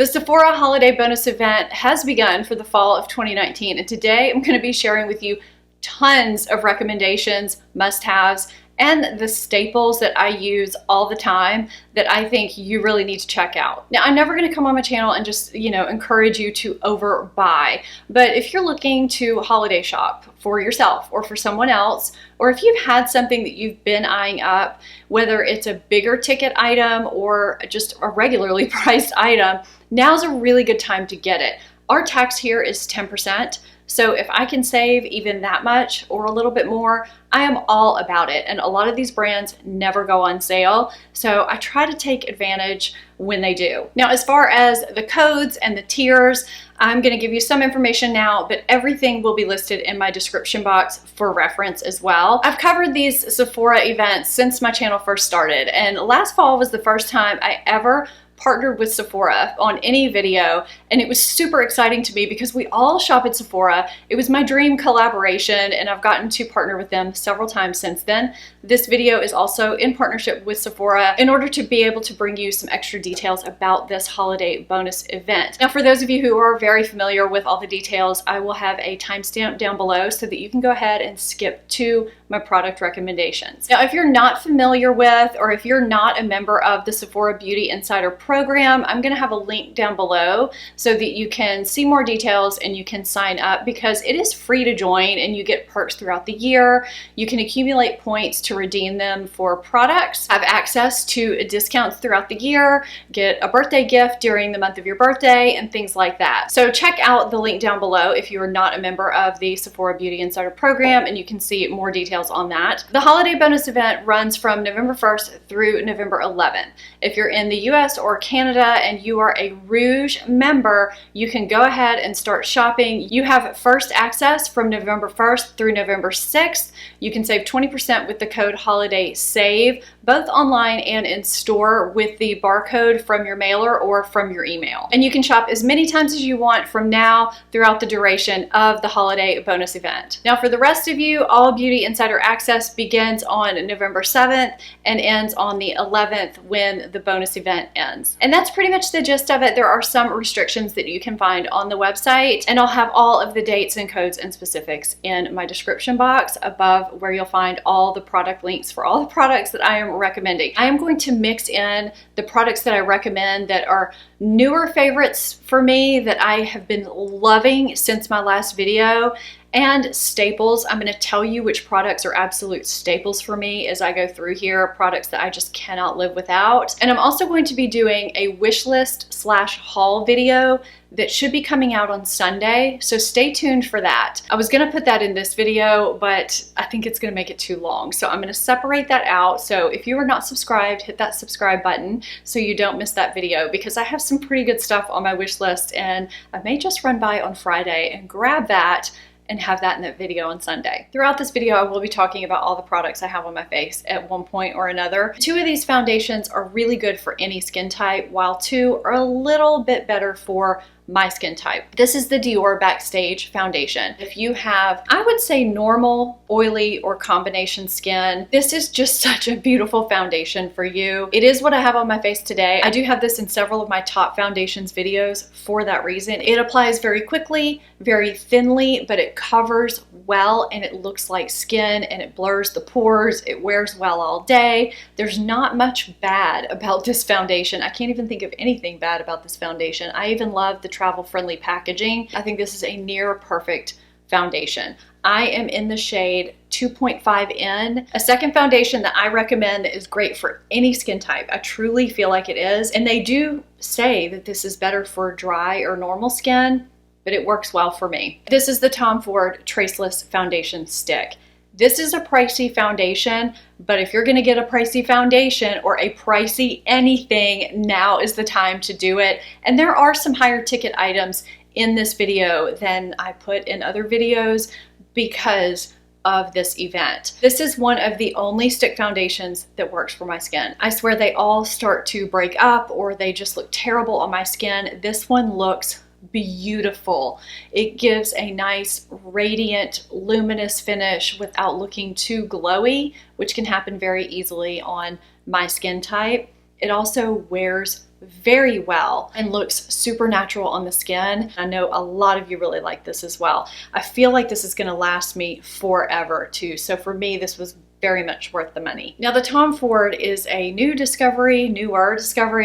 The Sephora holiday bonus event has begun for the fall of 2019, and today I'm going to be sharing with you tons of recommendations, must-haves, and the staples that I use all the time that I think you really need to check out. Now, I'm never going to come on my channel and just, encourage you to overbuy, but if you're looking to holiday shop for yourself or for someone else, or if you've had something that you've been eyeing up, whether it's a bigger ticket item or just a regularly priced item, now's a really good time to get it. Our tax here is 10%. So if I can save even that much or a little bit more, I am all about it. And a lot of these brands never go on sale, so I try to take advantage when they do. Now, as far as the codes and the tiers, I'm going to give you some information now, but everything will be listed in my description box for reference as well. I've covered these Sephora events since my channel first started, and last fall was the first time I ever partnered with Sephora on any video, and it was super exciting to me because we all shop at Sephora. It was my dream collaboration, and I've gotten to partner with them several times since then. This video is also in partnership with Sephora in order to be able to bring you some extra details about this holiday bonus event. Now, for those of you who are very familiar with all the details, I will have a timestamp down below so that you can go ahead and skip to my product recommendations. Now, if you're not familiar with, or if you're not a member of the Sephora Beauty Insider program, I'm going to have a link down below so that you can see more details and you can sign up, because it is free to join and you get perks throughout the year. You can accumulate points to redeem them for products, have access to discounts throughout the year, get a birthday gift during the month of your birthday, and things like that. So check out the link down below if you are not a member of the Sephora Beauty Insider program, and you can see more details on that. The holiday bonus event runs from November 1st through November 11th. If you're in the US or Canada and you are a Rouge member, you can go ahead and start shopping. You have first access from November 1st through November 6th. You can save 20% with the code HOLIDAYSAVE, both online and in store, with the barcode from your mailer or from your email. And you can shop as many times as you want from now throughout the duration of the holiday bonus event. Now, for the rest of you, all Beauty Insider access begins on November 7th and ends on the 11th when the bonus event ends. And that's pretty much the gist of it. There are some restrictions that you can find on the website, and I'll have all of the dates and codes and specifics in my description box above, where you'll find all the product links for all the products that I am recommending. I am going to mix in the products that I recommend that are newer favorites for me that I have been loving since my last video, and staples. I'm going to tell you which products are absolute staples for me as I go through here, products that I just cannot live without. And I'm also going to be doing a wish list / haul video that should be coming out on Sunday, so stay tuned for that. I was going to put that in this video, but I think it's going to make it too long, so I'm going to separate that out. So if you are not subscribed, hit that subscribe button so you don't miss that video, because I have some pretty good stuff on my wish list, and I may just run by on Friday and grab that and have that in that video on Sunday. Throughout this video, I will be talking about all the products I have on my face at one point or another. 2 of these foundations are really good for any skin type, while 2 are a little bit better for my skin type. This is the Dior Backstage foundation. If you have, I would say, normal, oily, or combination skin, this is just such a beautiful foundation for you. It is what I have on my face today. I do have this in several of my top foundations videos for that reason. It applies very quickly, very thinly, but it covers well, and it looks like skin, and it blurs the pores. It wears well all day. There's not much bad about this foundation. I can't even think of anything bad about this foundation. I even love the travel-friendly packaging. I think this is a near perfect foundation. I am in the shade 2.5N. A second foundation that I recommend that is great for any skin type. I truly feel like it is, and they do say that this is better for dry or normal skin, but it works well for me. This is the Tom Ford Traceless Foundation Stick. This is a pricey foundation, but if you're gonna get a pricey foundation or a pricey anything, now is the time to do it. And there are some higher ticket items in this video than I put in other videos because of this event. This is one of the only stick foundations that works for my skin. I swear they all start to break up or they just look terrible on my skin. This one looks beautiful. It gives a nice, radiant, luminous finish without looking too glowy, which can happen very easily on my skin type. It also wears very well and looks super natural on the skin. I know a lot of you really like this as well. I feel like this is going to last me forever too. So for me, this was very much worth the money. Now the Tom Ford is a newer discovery.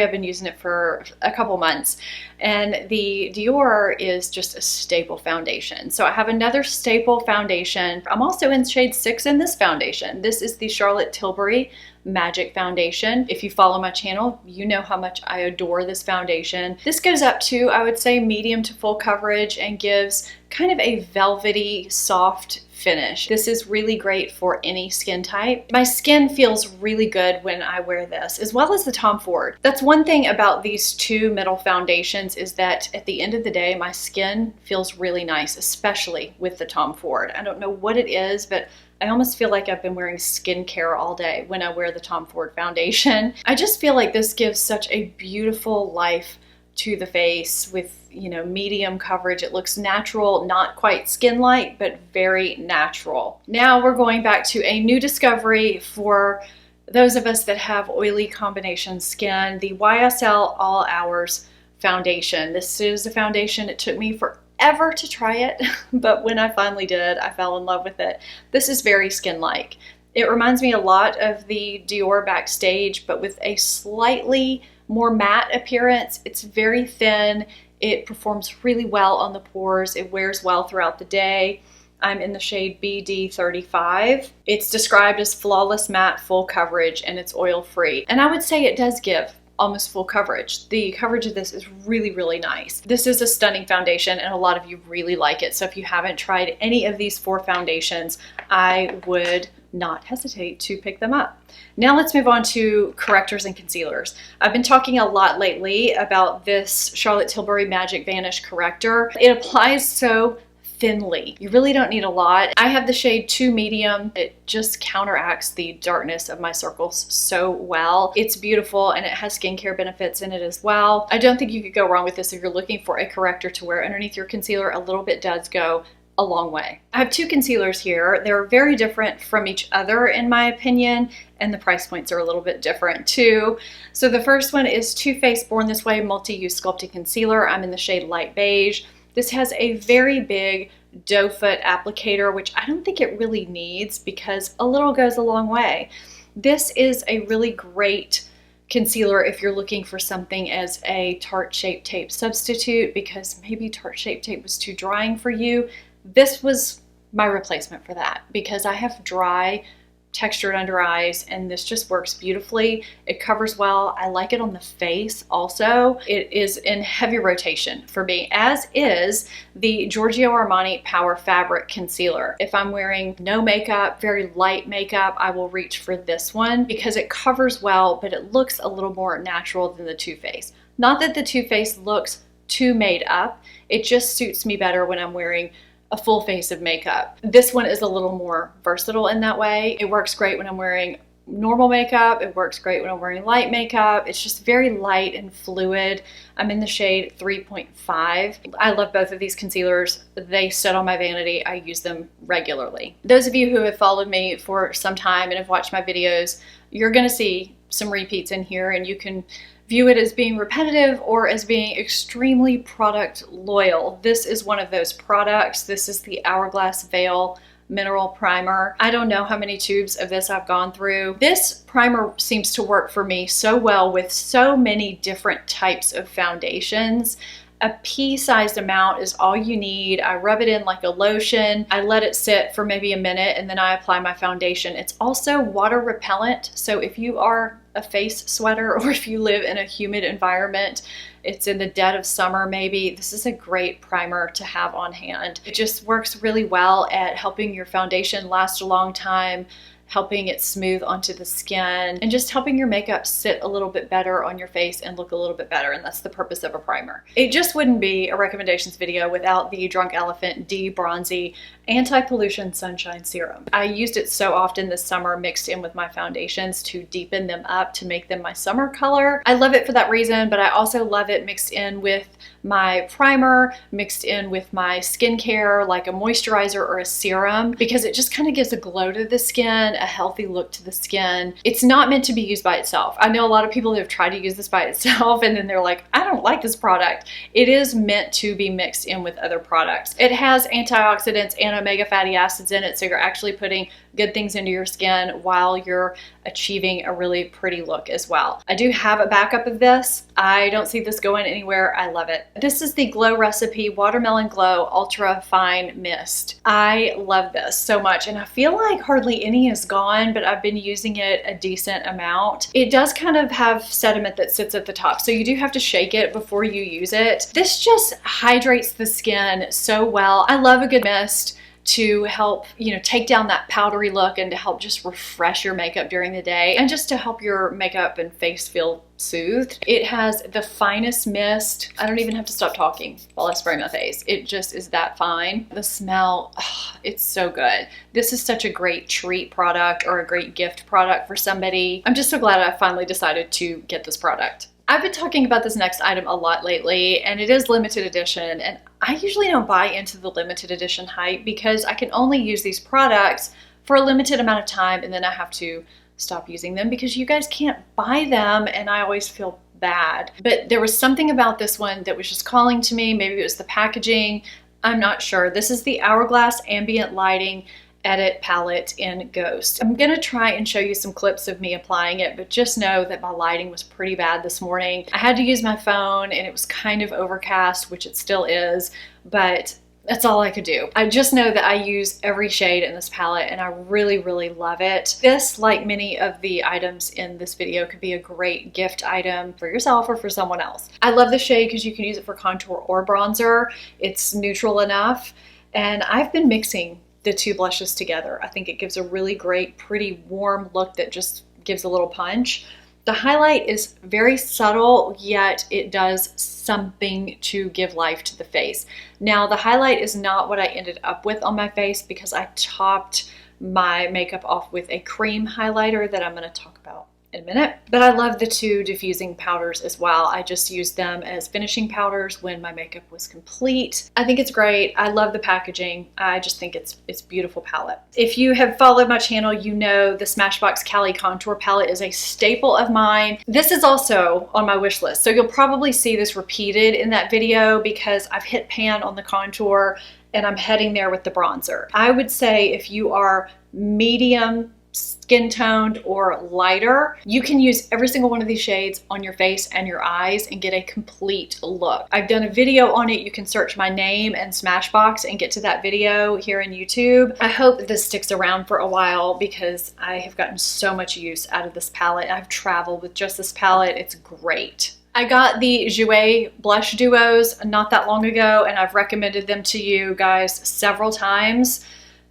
I've been using it for a couple months. And the Dior is just a staple foundation. So I have another staple foundation. I'm also in shade 6 in this foundation. This is the Charlotte Tilbury Magic Foundation. If you follow my channel, you know how much I adore this foundation. This goes up to, I would say, medium to full coverage and gives kind of a velvety, soft finish. This is really great for any skin type. My skin feels really good when I wear this, as well as the Tom Ford. That's one thing about these two middle foundations, is that at the end of the day, my skin feels really nice, especially with the Tom Ford. I don't know what it is, but I almost feel like I've been wearing skincare all day when I wear the Tom Ford foundation. I just feel like this gives such a beautiful life to the face with, you know, medium coverage. It looks natural, not quite skin-like, but very natural. Now we're going back to a new discovery for those of us that have oily combination skin, the YSL All Hours foundation. This is a foundation, it took me forever to try it, but when I finally did, I fell in love with it. This is very skin-like. It reminds me a lot of the Dior Backstage, but with a slightly more matte appearance. It's very thin. It performs really well on the pores. It wears well throughout the day. I'm in the shade BD35. It's described as flawless matte, full coverage, and it's oil-free. And I would say it does give almost full coverage. The coverage of this is really, really nice. This is a stunning foundation and a lot of you really like it. So if you haven't tried any of these 4 foundations, I would not hesitate to pick them up. Now let's move on to correctors and concealers. I've been talking a lot lately about this Charlotte Tilbury Magic Vanish Corrector. It applies so thinly. You really don't need a lot. I have the shade 2 medium. It just counteracts the darkness of my circles so well. It's beautiful and it has skincare benefits in it as well. I don't think you could go wrong with this if you're looking for a corrector to wear underneath your concealer. A little bit does go a long way. I have 2 concealers here. They're very different from each other in my opinion, and the price points are a little bit different too. So the first one is Too Faced Born This Way Multi-Use Sculpting Concealer. I'm in the shade Light Beige. This has a very big doe foot applicator, which I don't think it really needs because a little goes a long way. This is a really great concealer if you're looking for something as a Tarte Shape Tape substitute, because maybe Tarte Shape Tape was too drying for you. This was my replacement for that because I have dry, textured under eyes and this just works beautifully. It covers well. I like it on the face also. It is in heavy rotation for me, as is the Giorgio Armani Power Fabric Concealer. If I'm wearing no makeup, very light makeup, I will reach for this one because it covers well, but it looks a little more natural than the Too Faced. Not that the Too Faced looks too made up. It just suits me better when I'm wearing a full face of makeup. This one is a little more versatile in that way. It works great when I'm wearing normal makeup. It works great when I'm wearing light makeup. It's just very light and fluid. I'm in the shade 3.5. I love both of these concealers. They sit on my vanity. I use them regularly. Those of you who have followed me for some time and have watched my videos, you're gonna see some repeats in here, and you can view it as being repetitive or as being extremely product loyal. This is one of those products. This is the Hourglass Veil Mineral Primer. I don't know how many tubes of this I've gone through. This primer seems to work for me so well with so many different types of foundations. A pea-sized amount is all you need. I rub it in like a lotion. I let it sit for maybe a minute and then I apply my foundation. It's also water repellent, so if you are a face sweater or if you live in a humid environment, it's in the dead of summer maybe, this is a great primer to have on hand. It just works really well at helping your foundation last a long time, helping it smooth onto the skin, and just helping your makeup sit a little bit better on your face and look a little bit better, and that's the purpose of a primer. It just wouldn't be a recommendations video without the Drunk Elephant De-Bronzy Anti-Pollution Sunshine Serum. I used it so often this summer mixed in with my foundations to deepen them up, to make them my summer color. I love it for that reason, but I also love it mixed in with my primer, mixed in with my skincare like a moisturizer or a serum, because it just kind of gives a glow to the skin a healthy look to the skin. It's not meant to be used by itself. I know a lot of people who have tried to use this by itself and then they're like, I don't like this product. It is meant to be mixed in with other products. It has antioxidants and omega fatty acids in it, so you're actually putting good things into your skin while you're achieving a really pretty look as well. I do have a backup of this. I don't see this going anywhere. I love it. This is the Glow Recipe Watermelon Glow Ultra Fine Mist. I love this so much, and I feel like hardly any is gone, but I've been using it a decent amount. It does kind of have sediment that sits at the top, so you do have to shake it before you use it. This just hydrates the skin so well. I love a good mist to help, you know, take down that powdery look and to help just refresh your makeup during the day and just to help your makeup and face feel soothed. It has the finest mist. I don't even have to stop talking while I spray my face. It just is that fine. The smell, oh, it's so good. This is such a great treat product or a great gift product for somebody. I'm just so glad I finally decided to get this product. I've been talking about this next item a lot lately, and it is limited edition, and I usually don't buy into the limited edition hype because I can only use these products for a limited amount of time and then I have to stop using them because you guys can't buy them and I always feel bad. But there was something about this one that was just calling to me. Maybe it was the packaging. I'm not sure. This is the Hourglass Ambient Lighting Edit Palette in Ghost. I'm gonna try and show you some clips of me applying it, but just know that my lighting was pretty bad this morning. I had to use my phone and it was kind of overcast, which it still is, but that's all I could do. I just know that I use every shade in this palette and I really, really love it. This, like many of the items in this video, could be a great gift item for yourself or for someone else. I love the shade because you can use it for contour or bronzer. It's neutral enough, and I've been mixing the two blushes together. I think it gives a really great, pretty warm look that just gives a little punch. The highlight is very subtle, yet it does something to give life to the face. Now, the highlight is not what I ended up with on my face because I topped my makeup off with a cream highlighter that I'm going to talk about in a minute. But I love the two diffusing powders as well. I just used them as finishing powders when my makeup was complete. I think it's great. I love the packaging. I just think it's beautiful palette. If you have followed my channel, you know the Smashbox Cali Contour Palette is a staple of mine. This is also on my wish list, so you'll probably see this repeated in that video because I've hit pan on the contour and I'm heading there with the bronzer. I would say if you are medium skin toned or lighter, you can use every single one of these shades on your face and your eyes and get a complete look. I've done a video on it. You can search my name and Smashbox and get to that video here in YouTube. I hope this sticks around for a while because I have gotten so much use out of this palette. I've traveled with just this palette. It's great. I got the Jouer blush duos not that long ago, and I've recommended them to you guys several times.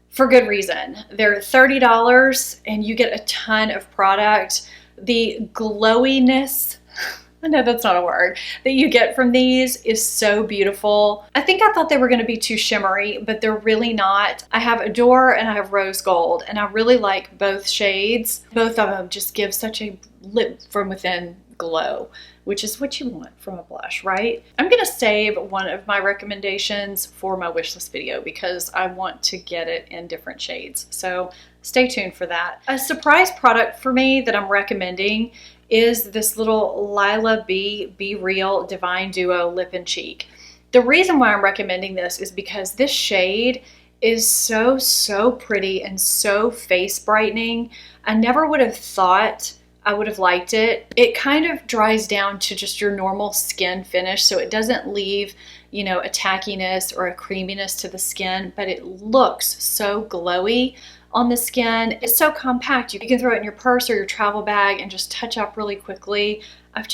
For good reason. They're $30 and you get a ton of product. The glowiness, I know that's not a word, that you get from these is so beautiful. I think I thought they were going to be too shimmery, but they're really not. I have Adore and I have Rose Gold, and I really like both shades. Both of them just give such a lit from within glow, which is what you want from a blush, right? I'm gonna save one of my recommendations for my wishlist video because I want to get it in different shades. So stay tuned for that. A surprise product for me that I'm recommending is this little Lila B Be Real Divine Duo Lip and Cheek. The reason why I'm recommending this is because this shade is so pretty and so face brightening. I never would have thought I would have liked it. It kind of dries down to just your normal skin finish, so it doesn't leave, you know, a tackiness or a creaminess to the skin, but it looks so glowy on the skin. It's so compact. You can throw it in your purse or your travel bag and just touch up really quickly. I've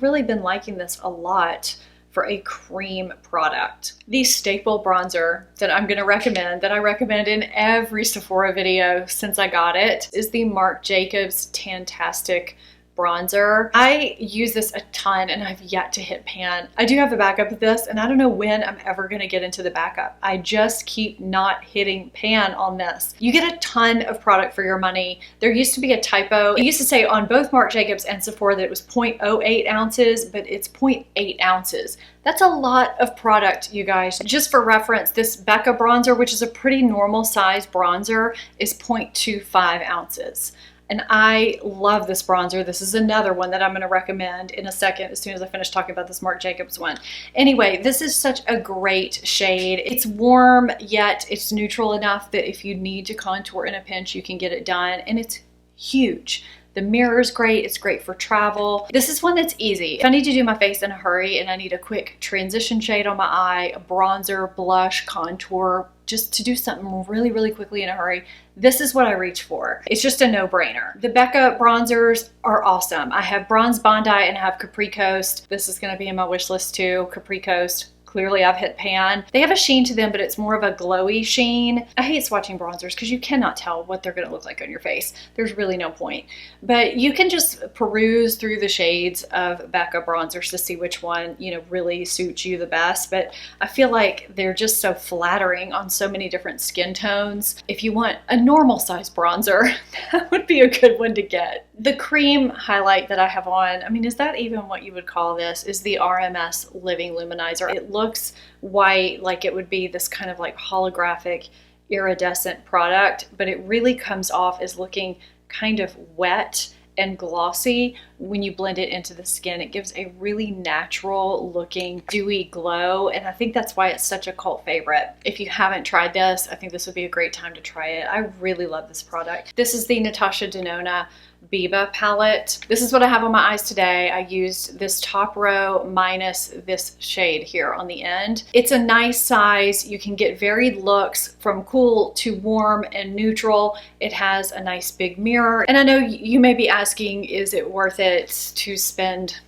really been liking this a lot for a cream product. The staple bronzer that I'm gonna recommend, that I recommend in every Sephora video since I got it, is the Marc Jacobs Tantastic bronzer. I use this a ton and I've yet to hit pan. I do have the backup of this and I don't know when I'm ever going to get into the backup. I just keep not hitting pan on this. You get a ton of product for your money. There used to be a typo. It used to say on both Marc Jacobs and Sephora that it was 0.08 ounces, but it's 0.8 ounces. That's a lot of product, you guys. Just for reference, this Becca bronzer, which is a pretty normal size bronzer, is 0.25 ounces. And I love this bronzer. This is another one that I'm going to recommend in a second as soon as I finish talking about this Marc Jacobs one. Anyway, this is such a great shade. It's warm, yet it's neutral enough that if you need to contour in a pinch, you can get it done. And it's huge. The mirror is great. It's great for travel. This is one that's easy. If I need to do my face in a hurry and I need a quick transition shade on my eye, a bronzer, blush, contour, just to do something really, really quickly in a hurry, this is what I reach for. It's just a no-brainer. The Becca bronzers are awesome. I have Bronze Bondi and I have Capri Coast. This is going to be in my wish list too, Capri Coast. Clearly I've hit pan. They have a sheen to them, but it's more of a glowy sheen. I hate swatching bronzers because you cannot tell what they're going to look like on your face. There's really no point. But you can just peruse through the shades of Becca bronzers to see which one, really suits you the best. But I feel like they're just so flattering on so many different skin tones. If you want a normal size bronzer, that would be a good one to get. The cream highlight that I have on, is that even what you would call this, is the RMS Living Luminizer. It looks white, like it would be this kind of like holographic iridescent product, but it really comes off as looking kind of wet and glossy when you blend it into the skin. It gives a really natural looking dewy glow, and I think that's why it's such a cult favorite. If you haven't tried this, I think this would be a great time to try it. I really love this product. This is the Natasha Denona Biba palette. This is what I have on my eyes today. I used this top row minus this shade here on the end. It's a nice size. You can get varied looks from cool to warm and neutral. It has a nice big mirror. And I know you may be asking, is it worth it to spend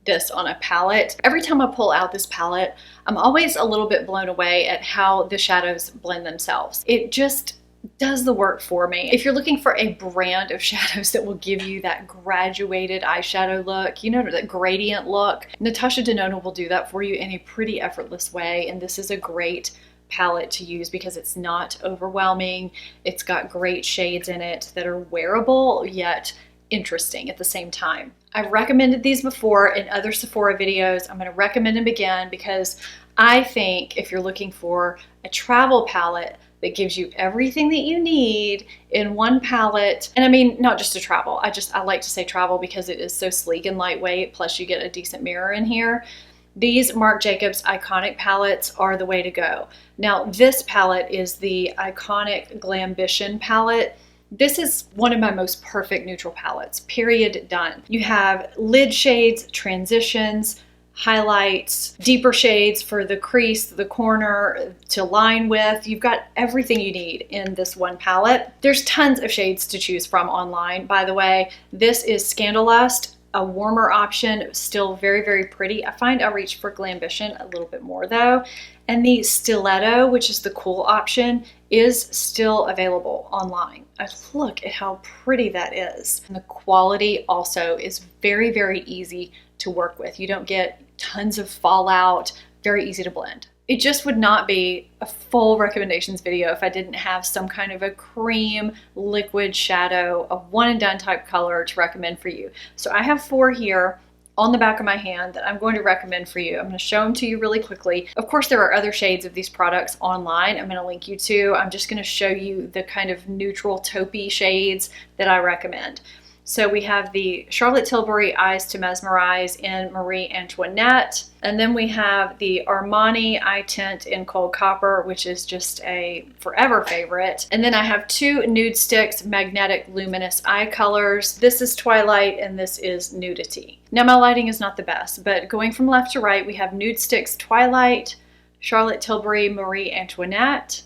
this on a palette? Every time I pull out this palette, I'm always a little bit blown away at how the shadows blend themselves. It just does the work for me. If you're looking for a brand of shadows that will give you that graduated eyeshadow look, that gradient look, Natasha Denona will do that for you in a pretty effortless way. And this is a great palette to use because it's not overwhelming. It's got great shades in it that are wearable yet interesting at the same time. I've recommended these before in other Sephora videos. I'm going to recommend them again because I think if you're looking for a travel palette that gives you everything that you need in one palette, and not just to travel. I like to say travel because it is so sleek and lightweight, plus you get a decent mirror in here. These Marc Jacobs Iconic palettes are the way to go. Now, this palette is the Iconic Glambition palette. This is one of my most perfect neutral palettes, period, done. You have lid shades, transitions, highlights, deeper shades for the crease, the corner to line with. You've got everything you need in this one palette. There's tons of shades to choose from online, by the way. This is Scandalust, a warmer option, still very, very pretty. I find I reach for Glambition a little bit more though. And the Stiletto, which is the cool option, is still available online. Look at how pretty that is. And the quality also is very, very easy to work with. You don't get tons of fallout, very easy to blend. It just would not be a full recommendations video if I didn't have some kind of a cream liquid shadow, a one and done type color to recommend for you. So I have 4 here on the back of my hand that I'm going to recommend for you. I'm going to show them to you really quickly. Of course, there are other shades of these products online. I'm going to link you to. I'm just going to show you the kind of neutral taupey shades that I recommend. So we have the Charlotte Tilbury Eyes to Mesmerize in Marie Antoinette. And then we have the Armani Eye Tint in Cold Copper, which is just a forever favorite. And then I have 2 Nude Sticks Magnetic Luminous Eye Colors. This is Twilight and this is Nudity. Now my lighting is not the best, but going from left to right, we have Nude Sticks Twilight, Charlotte Tilbury Marie Antoinette,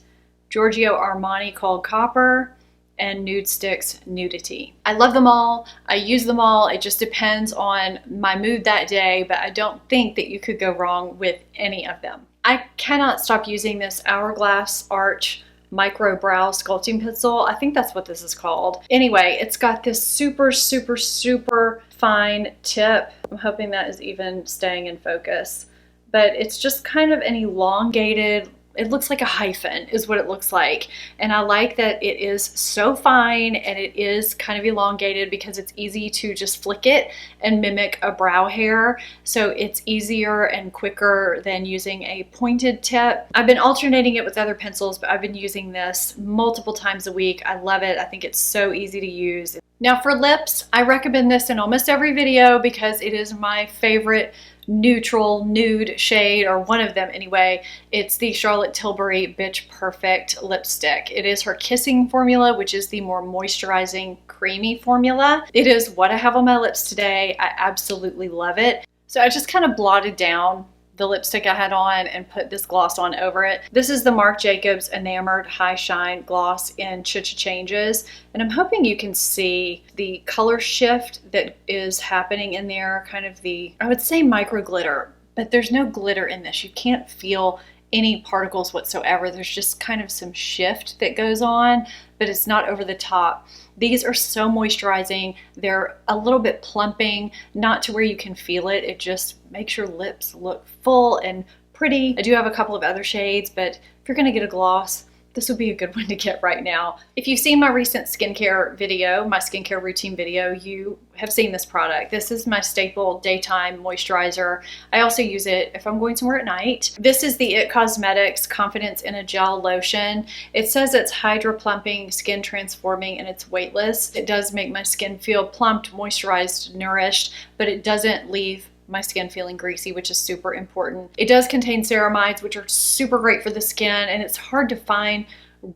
Giorgio Armani Cold Copper, and Nude Sticks Nudity. I love them all. I use them all. It just depends on my mood that day, but I don't think that you could go wrong with any of them. I cannot stop using this Hourglass Arch micro brow sculpting pencil. I think that's what this is called. Anyway, it's got this super, super, super fine tip. I'm hoping that is even staying in focus, but it's just kind of an elongated, it looks like a hyphen is what it looks like. And I like that it is so fine and it is kind of elongated because it's easy to just flick it and mimic a brow hair. So it's easier and quicker than using a pointed tip. I've been alternating it with other pencils, but I've been using this multiple times a week. I love it. I think it's so easy to use. Now for lips, I recommend this in almost every video because it is my favorite neutral nude shade, or one of them anyway. It's the Charlotte Tilbury Bitch Perfect lipstick. It is her kissing formula, which is the more moisturizing creamy formula. It is what I have on my lips today. I absolutely love it. So I just kind of blotted down the lipstick I had on and put this gloss on over it. This is the Marc Jacobs Enamored High Shine Gloss in Cha-Cha Changes. And I'm hoping you can see the color shift that is happening in there, kind of the, I would say micro glitter, but there's no glitter in this. You can't feel any particles whatsoever. There's just kind of some shift that goes on, but it's not over the top. These are so moisturizing. They're a little bit plumping, not to where you can feel it. It just makes your lips look full and pretty. I do have a couple of other shades, but if you're gonna get a gloss, this would be a good one to get right now. If you've seen my recent skincare video, my skincare routine video, you have seen this product. This is my staple daytime moisturizer. I also use it if I'm going somewhere at night. This is the IT Cosmetics Confidence in a Gel Lotion. It says it's hydro plumping, skin transforming, and it's weightless. It does make my skin feel plumped, moisturized, nourished, but it doesn't leave my skin feeling greasy, which is super important. It does contain ceramides, which are super great for the skin, and it's hard to find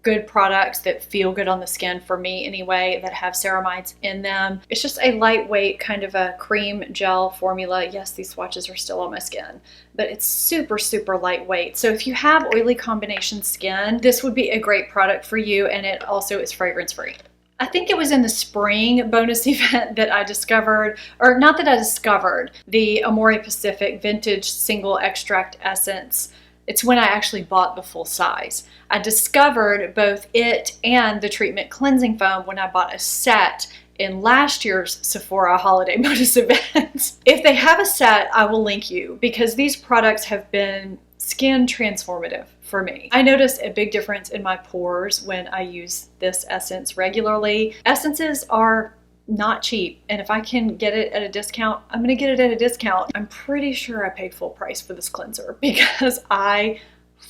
good products that feel good on the skin, for me anyway, that have ceramides in them. It's just a lightweight kind of a cream gel formula. Yes, these swatches are still on my skin, but it's super, super lightweight. So if you have oily combination skin, this would be a great product for you, and it also is fragrance free. I think it was in the spring bonus event that I discovered, or not that I discovered, the Amore Pacific Vintage Single Extract Essence. It's when I actually bought the full size. I discovered both it and the Treatment Cleansing Foam when I bought a set in last year's Sephora holiday bonus event. If they have a set, I will link you, because these products have been skin transformative for me. I noticed a big difference in my pores when I use this essence regularly. Essences are not cheap, and if I can get it at a discount, I'm gonna get it at a discount. I'm pretty sure I paid full price for this cleanser because I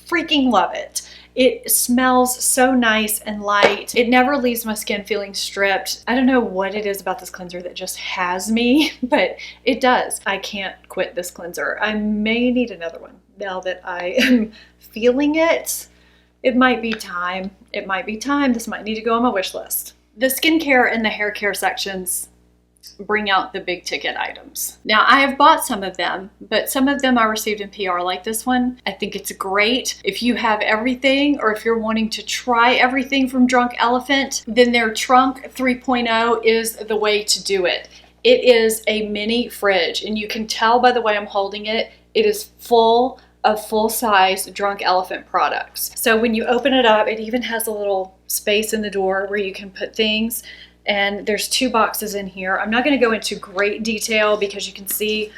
freaking love it. It smells so nice and light. It never leaves my skin feeling stripped. I don't know what it is about this cleanser that just has me, but it does. I can't quit this cleanser. I may need another one now that I am feeling it. It might be time. It might be time. This might need to go on my wish list. The skincare and the hair care sections bring out the big ticket items. Now, I have bought some of them, but some of them I received in PR, like this one. I think it's great. If you have everything, or if you're wanting to try everything from Drunk Elephant, then their Trunk 3.0 is the way to do it. It is a mini fridge, and you can tell by the way I'm holding it, it is full of full-size Drunk Elephant products. So when you open it up, it even has a little space in the door where you can put things. And there's 2 boxes in here. I'm not going to go into great detail because you can see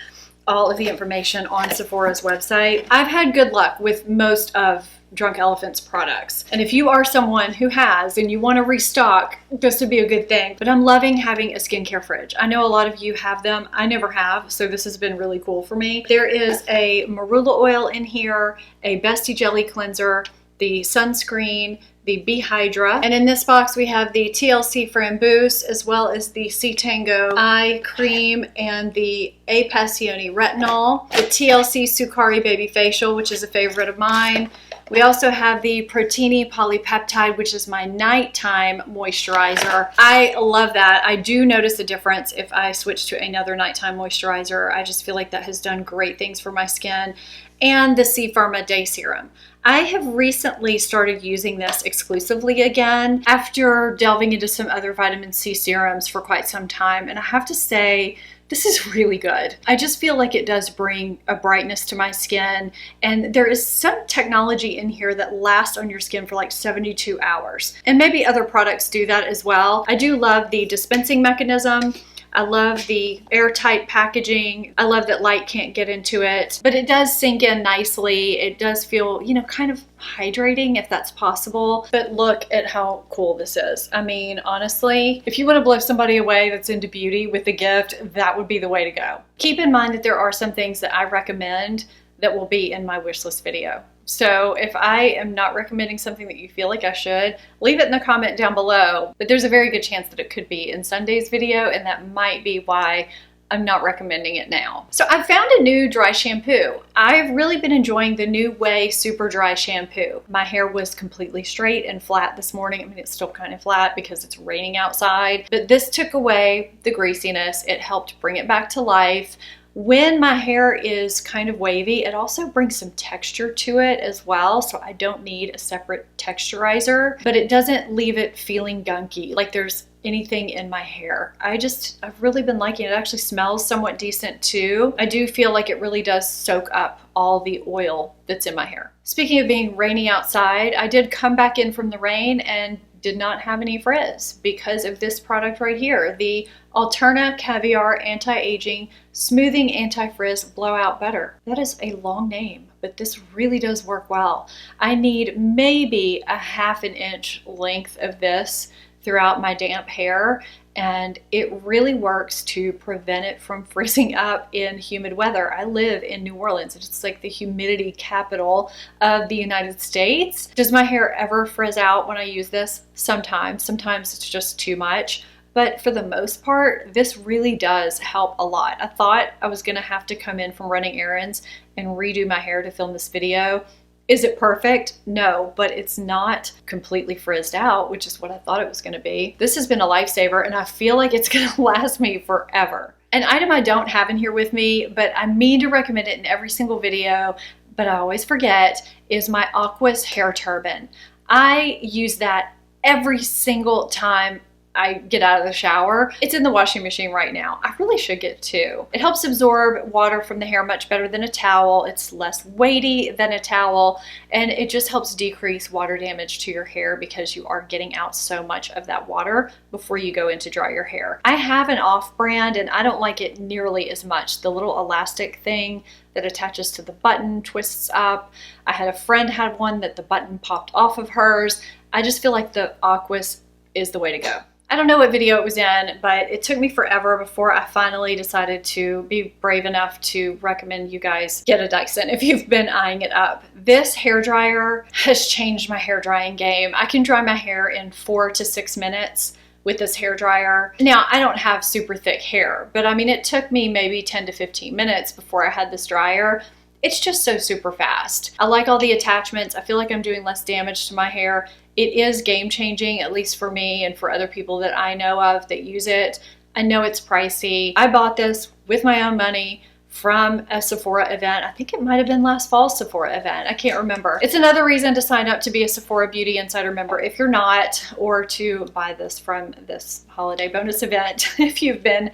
all of the information on Sephora's website. I've had good luck with most of Drunk Elephant's products. And if you are someone who has and you want to restock, this would be a good thing. But I'm loving having a skincare fridge. I know a lot of you have them. I never have, so this has been really cool for me. There is a marula oil in here, a Bestie Jelly Cleanser, the sunscreen, the Bee Hydra, and in this box we have the TLC Framboos, as well as the C Tango Eye Cream and the A Passione Retinol, the TLC Sukari Baby Facial, which is a favorite of mine. We also have the Protini Polypeptide, which is my nighttime moisturizer. I love that. I do notice a difference if I switch to another nighttime moisturizer. I just feel like that has done great things for my skin. And the C Firma Day Serum. I have recently started using this exclusively again after delving into some other vitamin C serums for quite some time. And I have to say, This is really good. I just feel like it does bring a brightness to my skin, and there is some technology in here that lasts on your skin for like 72 hours. And maybe other products do that as well. I do love the dispensing mechanism. I love the airtight packaging. I love that light can't get into it, but it does sink in nicely. It does feel, you know, kind of hydrating if that's possible. But look at how cool this is. I mean, honestly, if you want to blow somebody away that's into beauty with a gift, that would be the way to go. Keep in mind that there are some things that I recommend that will be in my wish list video. So if I am not recommending something that you feel like I should, leave it in the comment down below. But there's a very good chance that it could be in Sunday's video, and that might be why I'm not recommending it now. So I found a new dry shampoo. I've really been enjoying the new Way Super Dry Shampoo. My hair was completely straight and flat this morning. I mean, it's still kind of flat because it's raining outside, but this took away the greasiness. It helped bring it back to life. When my hair is kind of wavy, it also brings some texture to it as well, so I don't need a separate texturizer, but it doesn't leave it feeling gunky, like there's anything in my hair. I've really been liking it. It actually smells somewhat decent too. I do feel like it really does soak up all the oil that's in my hair. Speaking of being rainy outside, I did come back in from the rain and did not have any frizz because of this product right here, the Alterna Caviar Anti-Aging Smoothing Anti-Frizz Blowout Butter. That is a long name, but this really does work well. I need maybe a ½ inch length of this throughout my damp hair, and it really works to prevent it from frizzing up in humid weather. I live in New Orleans. It's like the humidity capital of the United States. Does my hair ever frizz out when I use this? Sometimes. Sometimes it's just too much. But for the most part, this really does help a lot. I thought I was gonna have to come in from running errands and redo my hair to film this video. Is it perfect? No, but it's not completely frizzed out, which is what I thought it was gonna be. This has been a lifesaver, and I feel like it's gonna last me forever. An item I don't have in here with me, but I mean to recommend it in every single video, but I always forget, is my Aquas hair turban. I use that every single time I get out of the shower. It's in the washing machine right now. I really should get two. It helps absorb water from the hair much better than a towel. It's less weighty than a towel, and it just helps decrease water damage to your hair because you are getting out so much of that water before you go in to dry your hair. I have an off-brand, and I don't like it nearly as much. The little elastic thing that attaches to the button twists up. I had a friend had one that the button popped off of hers. I just feel like the Aquas is the way to go. I don't know what video it was in, but it took me forever before I finally decided to be brave enough to recommend you guys get a Dyson if you've been eyeing it up. This hairdryer has changed my hair drying game. I can dry my hair in 4 to 6 minutes with this hairdryer. Now, I don't have super thick hair, but I mean, it took me maybe 10 to 15 minutes before I had this dryer. It's just so super fast. I like all the attachments. I feel like I'm doing less damage to my hair. It is game changing, at least for me and for other people that I know of that use it. I know it's pricey. I bought this with my own money from a Sephora event. I think it might have been last fall's Sephora event. I can't remember. It's another reason to sign up to be a Sephora Beauty Insider member if you're not, or to buy this from this holiday bonus event if you've been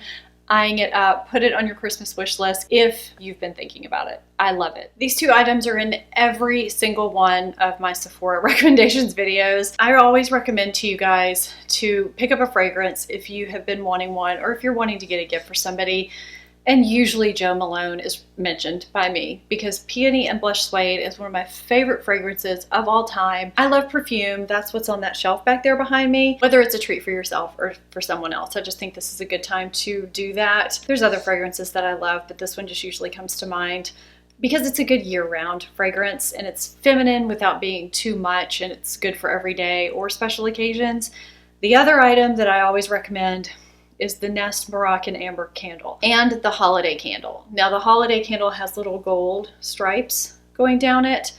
eyeing it up. Put it on your Christmas wish list if you've been thinking about it. I love it. These two items are in every single one of my Sephora recommendations videos. I always recommend to you guys to pick up a fragrance if you have been wanting one, or if you're wanting to get a gift for somebody. And usually Jo Malone is mentioned by me because Peony and Blush Suede is one of my favorite fragrances of all time. I love perfume. That's what's on that shelf back there behind me, whether it's a treat for yourself or for someone else. I just think this is a good time to do that. There's other fragrances that I love, but this one just usually comes to mind because it's a good year-round fragrance and it's feminine without being too much, and it's good for every day or special occasions. The other item that I always recommend is the Nest Moroccan Amber candle and the holiday candle. Now the holiday candle has little gold stripes going down it.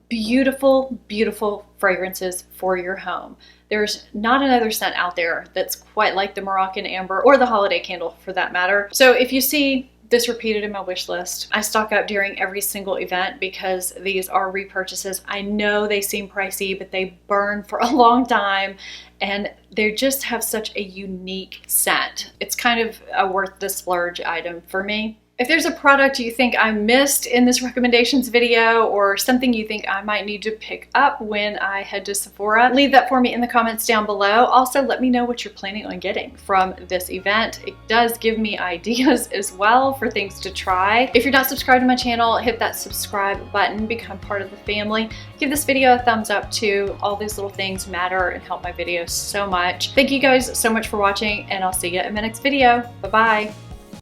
Beautiful, beautiful fragrances for your home. There's not another scent out there that's quite like the Moroccan Amber or the holiday candle for that matter. So if you see this repeated in my wish list. I stock up during every single event because these are repurchases. I know they seem pricey, but they burn for a long time and they just have such a unique scent. It's kind of a worth the splurge item for me. If there's a product you think I missed in this recommendations video or something you think I might need to pick up when I head to Sephora, leave that for me in the comments down below. Also, let me know what you're planning on getting from this event. It does give me ideas as well for things to try. If you're not subscribed to my channel, hit that subscribe button, become part of the family. Give this video a thumbs up too. All these little things matter and help my videos so much. Thank you guys so much for watching, and I'll see you in my next video. Bye-bye.